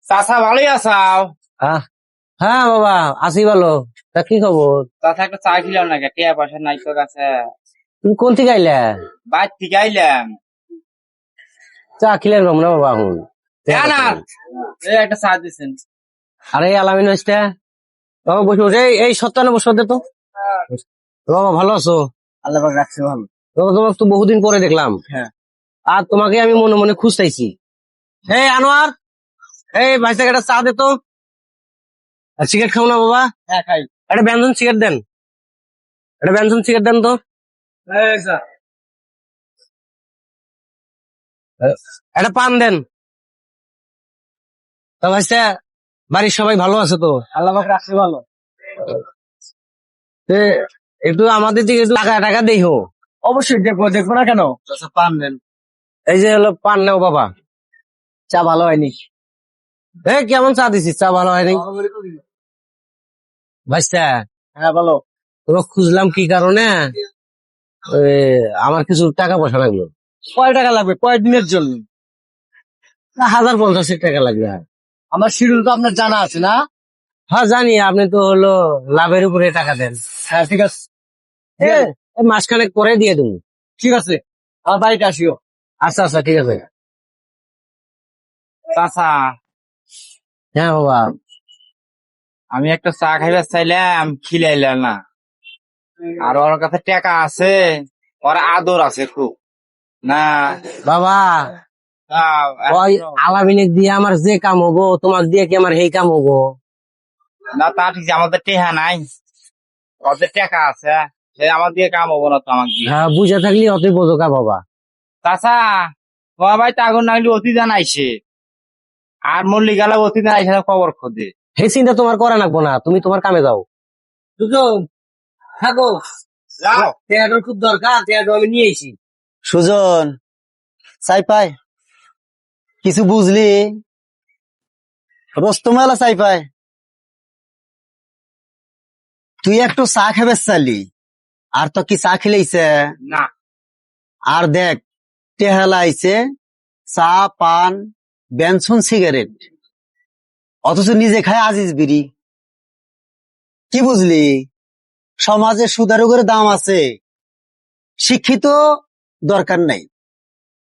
চাচা ভালোই আছাও? আহ, হ্যাঁ বাবা, আছি ভালো। তা কি খবর? চাচা একটা চা খিলাম না, টিয়া পয়সা নাই তোর কাছে? তুমি কোন থেকে আইলা? বাইর থেকে আইলাম। চা খিলেন পাবো না বাবা এখন। না, এই একটা চা দিছেন। আরে আলামিন আসটা বাবা, বসে বসে এই 97 দে তো। বাবা ভালো আছো? আল্লাহ পাক রাখছে ভালো। বাবা তোমাকে তো বহুদিন পরে দেখলাম। হ্যাঁ। আর তোমাকে আমি মনে মনে খুঁজতেছি। এই আনোয়ার, এই ভাই থেকে একটা চা দে তো। আর সিগারেট খাও না বাবা? হ্যাঁ খাই। একটা ব্যঞ্জন সিগারেট দেন, একটা ব্যঞ্জন সিগারেট দেন তো। এই চা। একটা পান দেন। তা ভাইস্তা, বাড়ির সবাই ভালো আছে তো? আল্লাহ পাক রাখছে ভালো। তে, একটু আমাদের দিকে একটু টাকা টাকা দেখো। অবশ্যই দেখবো, দেখবো না কেন? চাচা পান দেন। এই যে হলো পান নেও বাবা। চা ভালো হয়নি। কেমন চা দিছিস? চা ভালো হয়নি ভাইস্তা? হ্যাঁ ভালো। তোমাকে খুঁজলাম কি কারণে, ওই, আমার কিছু টাকা পয়সা লাগলো। কয় টাকা লাগবে কয়েকদিনের জন্য? 1050 টাকা লাগবে। আমার শিডিউল তো আপনার জানা আছে না? হ্যাঁ জানি, আপনি তো হলো লাভের উপরে টাকা দেন। হ্যাঁ ঠিক আছে। মাসখানেক পরে দিয়ে দেবো। ঠিক আছে, আমার বাড়িতে আসিও। আচ্ছা আচ্ছা, ঠিক আছে। চাচা, হ্যাঁ বাবা। আমি একটা চা খাইবার চাইলাম, খিলাইলাম না। আর ওর কাছে টাকা আছে, ওর আদর আছে খুব। না বাবা, তাও ওই আলামিনে দিয়ে আমার যে কাম হবো, তোমার দিয়ে কি আমার সেই কাম হবো? না, তা ঠিক আছে, আমাদের টেহা নাই, ওদের টাকা আছে, সে আমার দিয়ে কাম হবো না তো আমাকে দিয়ে। হ্যাঁ, বুঝে থাকলি অতই বোঝোকা বাবা। চাচা, তোমার ভাই তো আগুন লাগলে অতি জানাইছে, আর মল্লিক গেলে অতি জানাইছে না, খবর খোঁজে। সেই চিন্তা তোমার করা লাগবো না, তুমি তোমার কামে যাও। সুজন, থাকো। যাও। টেয়াটোর খুব দরকার, টেয়াটো আমি নিয়ে এসি। সুজন, চাই পাই কিছু বুঝলি? রস্তমেলা চাই পাই, তুই একটু চা খাবে চালি, আর তো কি চা খেলেইছে? না, আর দেখ, টেহালা আইছে, চা পান বেনসন সিগারেট, অথচ নিজে খায় আজিজ বিড়ি। কি বুঝলি? সমাজে সুদারুগের দাম আছে, শিক্ষিত দরকার নাই,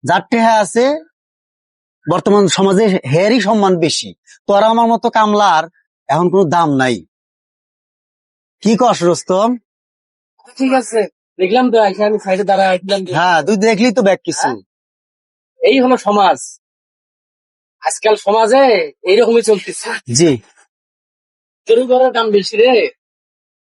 যার টেহা আছে বর্তমান সমাজে হেরই সম্মান বেশি। তোরা আমার মতো কামলার এখন কোনো দাম নাই। কি কস রস্তম? ঠিক আছে, দেখলাম তো, এসে আমি সাইডে দাঁড়ায় দেখলাম যে, হ্যাঁ, তুই দেখলি তো ব্যাগ কিছু। এই হলো সমাজ। আজকাল সমাজে এইরকমই চলতেছে। জি, চুরি করার দাম বেশি রে।